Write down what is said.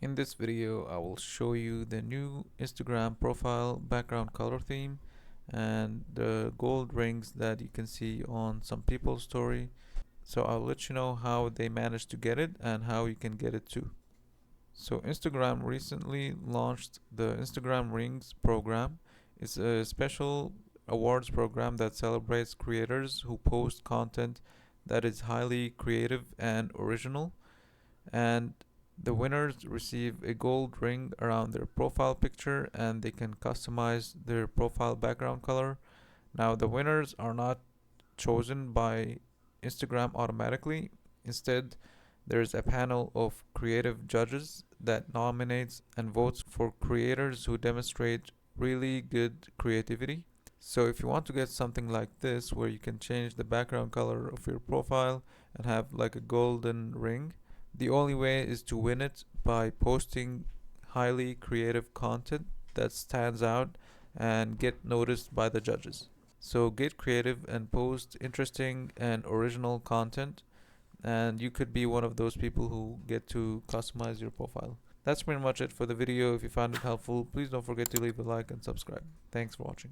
In this video, I will show you the new Instagram profile background color theme and the gold rings that you can see on some people's story. So I'll let you know how they managed to get it and how you can get it too. So Instagram recently launched the Instagram Rings program. It's a special awards program that celebrates creators who post content that is highly creative and original, and the winners receive a gold ring around their profile picture and they can customize their profile background color. Now, the winners are not chosen by Instagram automatically. Instead, there's a panel of creative judges that nominates and votes for creators who demonstrate really good creativity. So if you want to get something like this where you can change the background color of your profile and have like a golden ring, the only way is to win it by posting highly creative content that stands out and get noticed by the judges. So get creative and post interesting and original content, and you could be one of those people who get to customize your profile. That's pretty much it for the video. If you found it helpful, please don't forget to leave a like and subscribe. Thanks for watching.